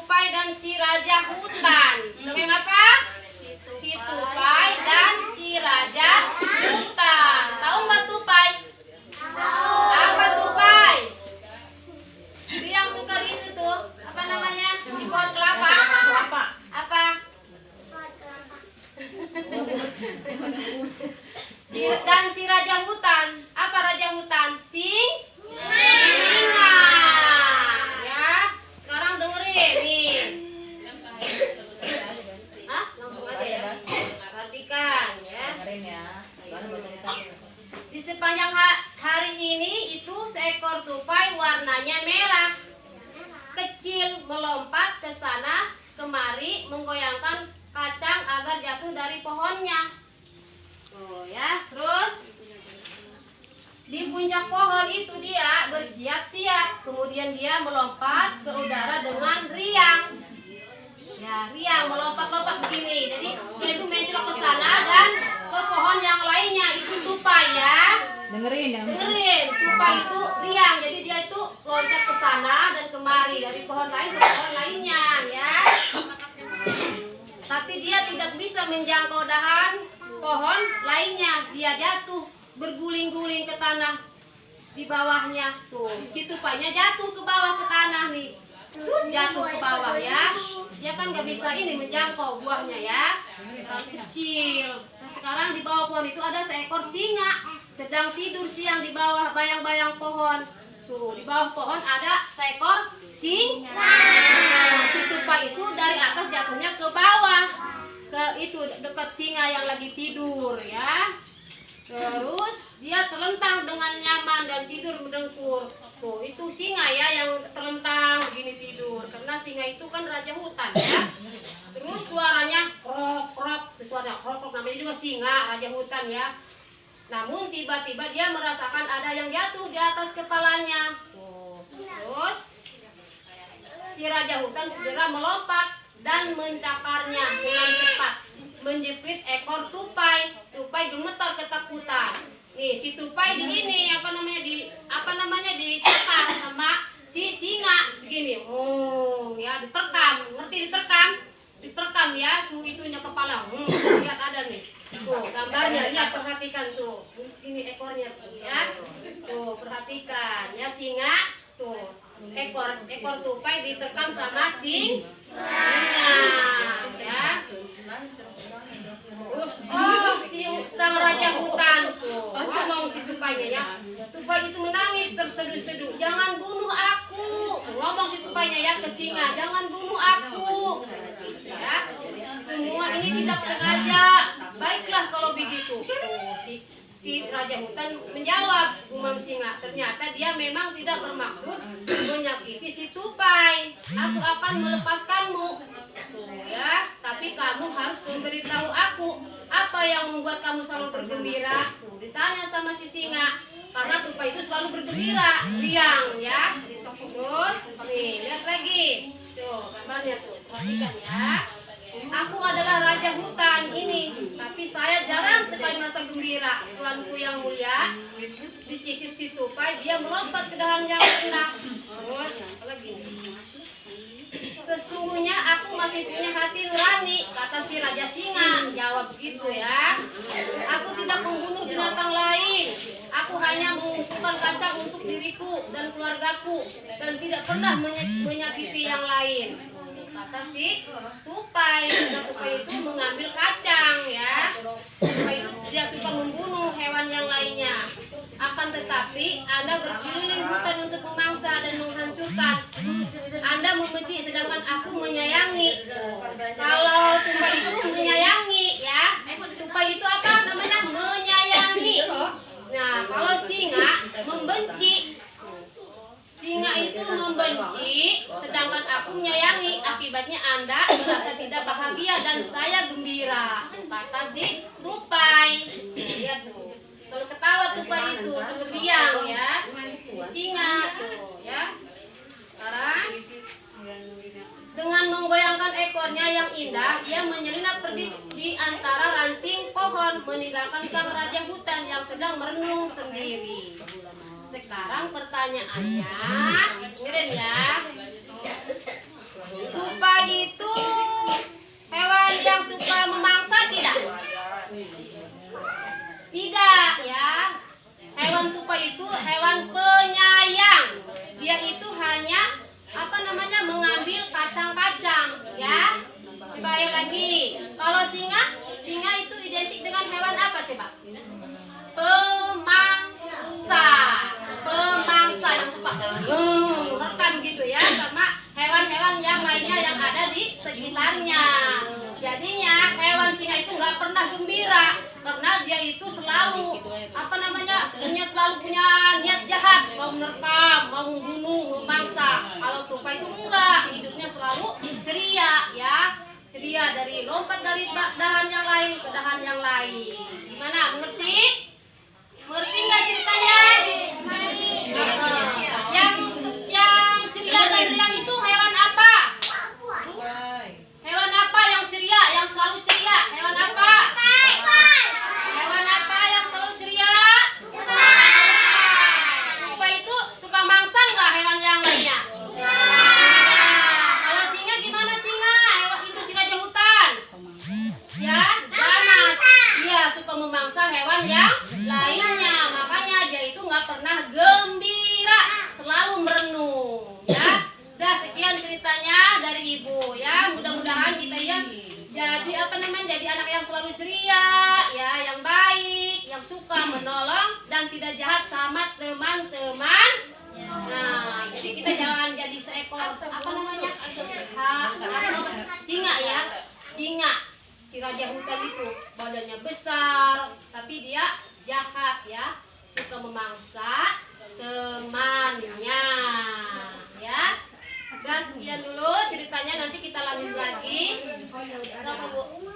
tupai dan si raja hutan. Dongeng apa? Si tupai dan si raja hutan. Tahu nggak tupai? Apa tupai? Itu yang suka itu tuh. Apa namanya? Si pohon kelapa. Apa? Dan si raja hutan. Apa raja hutan? Singa. Ya. Sekarang dengerin nih. Hah? Langsung aja ya. Perhatikan ya. Di sepanjang hari ini itu seekor tupai warnanya merah. Kecil melompat ke sana kemari menggoyangkan kacang agar jatuh dari pohonnya. Oh ya, terus di puncak pohon itu dia bersiap-siap. Kemudian dia melompat ke udara dengan riang. Ya, riang melompat-lompat begini. Jadi dia itu mencolok ke sana dan ke pohon yang lainnya. Itu tupai ya. Dengerin ya. Dengerin, tupai itu riang. Jadi dia itu loncat ke sana dan kemari dari pohon lain ke pohon lainnya ya. Tapi dia tidak bisa menjangkau dahan pohon lainnya. Dia jatuh berguling-guling ke tanah di bawahnya. Tuh, si tupainya jatuh ke bawah ke tanah nih. Jatuh ke bawah ya. Dia kan nggak bisa ini menjangkau buahnya ya. Terlalu kecil. Nah, sekarang di bawah pohon itu ada seekor singa sedang tidur siang di bawah bayang-bayang pohon. Tuh, di bawah pohon ada seekor singa. Nah, si tupai itu dari atas jatuhnya ke bawah. Ke itu dekat singa yang lagi tidur ya. Terus dia terlentang dengan nyaman dan tidur mendengkur. Tuh, itu singa ya yang terlentang begini tidur. Karena singa itu kan raja hutan ya. Terus suaranya krok-krok, suara krok-krok namanya juga singa, raja hutan ya. Namun tiba-tiba dia merasakan ada yang jatuh di atas kepalanya. Tuh. Terus si raja hutan segera melompat dan mencakarnya dengan cepat, menjepit ekor tupai. Tupai gemetar ketakutan. Nih si tupai di ini apa namanya dicakar sama si singa begini. Oh ya, diterkam. Ngerti diterkam ya, tuh itunya kepala. Lihat ada nih. Tuh gambarnya, lihat perhatikan tuh. Ini ekornya tuh ya. Tuh perhatikan ya, singa tuh. Ekor tupai diterkam sama singa ya. Terus si sang raja hutan tuh ngomong si tupainya ya. Tupai itu menangis terseduh-seduh. Jangan bunuh aku. Ngomong si tupainya ya ke singa, jangan bunuh aku. Ya. Semua ini tidak sengaja. Baiklah kalau begitu. Si raja hutan menjawab umam singa, ternyata dia memang tidak bermaksud menyakiti si tupai. Aku akan melepaskanmu. Ya, tapi kamu harus memberitahu aku apa yang membuat kamu selalu bergembira. Ditanya sama si singa, karena tupai itu selalu bergembira, riang ya. Terus nih lihat lagi, tuh gambarnya tuh, perhatikan ya. Aku adalah raja hutan ini, tapi saya jarang sekali merasa gembira. Tuanku yang mulia, dicicit si tupai, dia melompat ke dahan yang rendah. Terus apa lagi? Sesungguhnya aku masih punya hati nurani, kata si raja singa. Jawab gitu ya. Aku tidak membunuh binatang lain. Aku hanya mengumpulkan kacang untuk diriku dan keluargaku dan tidak pernah menyakiti yang lain. Kata si tupai. Tupai itu mengambil kacang ya. Tupai itu tidak suka membunuh hewan yang lainnya. Akan tetapi Anda berkeliling hutan untuk memangsa dan menghancurkan. Anda membenci sedangkan aku menyayangi. Kalau tupai itu menyayangi ya. Tupai itu apa namanya? Menyayangi. Nah, kalau singa membenci. Singa itu membenci, sedangkan aku menyayangi. Akibatnya Anda merasa tidak bahagia dan saya gembira. Kata si tupai. Lihat tuh. Kalau ketawa tupai itu sambil riang ya. Singa tuh ya. Sekarang dengan menggoyangkan ekornya yang indah, ia menyelinap pergi di antara ranting pohon, meninggalkan sang raja hutan yang sedang merenung sendiri. Sekarang pertanyaannya, dengerin ya. Tupai itu hewan yang suka memangsa tidak? Tidak ya. Hewan tupai itu hewan penyayang. Dia itu hanya mengambil kacang-kacang ya. Coba ayo lagi. Kalau singa, singa itu identik dengan hewan apa coba? Pemangsa. Pemangsa yang suka rekam gitu ya sama hewan-hewan yang lainnya yang ada di sekitarnya. Jadinya hewan singa itu nggak pernah gembira karena dia itu selalu selalu punya niat jahat, mau menerkam, mau membunuh, memangsa. Kalau tupai itu enggak, hidupnya selalu ceria ya, ceria dari lompat dari dahan yang lain ke dahan yang lain. Gimana? Mengerti? Mengerti nggak ceritanya? Yang ceria dan riang itu hewan apa? Hewan apa yang ceria, yang selalu ceria? Hewan apa? Hewan apa yang selalu ceria? Tupai itu suka mangsa nggak hewan yang lainnya? Kalau singa gimana singa? Hewan itu si raja hutan. Ya, ganas. Dia suka memangsa hewan yang lainnya. Makanya dia itu nggak pernah gembira, selalu merenung. Ya, udah sekian ceritanya dari ibu. Ya, mudah-mudahan kita ya jadi anak yang selalu ceria, ya, yang baik, yang suka menolong dan tidak jahat sama teman-teman. Nah, jadi kita jangan jadi seekor singa ya, singa. Si raja hutan itu badannya besar, tapi dia jahat ya, suka memangsa temannya. Ya, sudah sekian dulu ceritanya. Nanti kita lanjut lagi. Kenapa, Bu?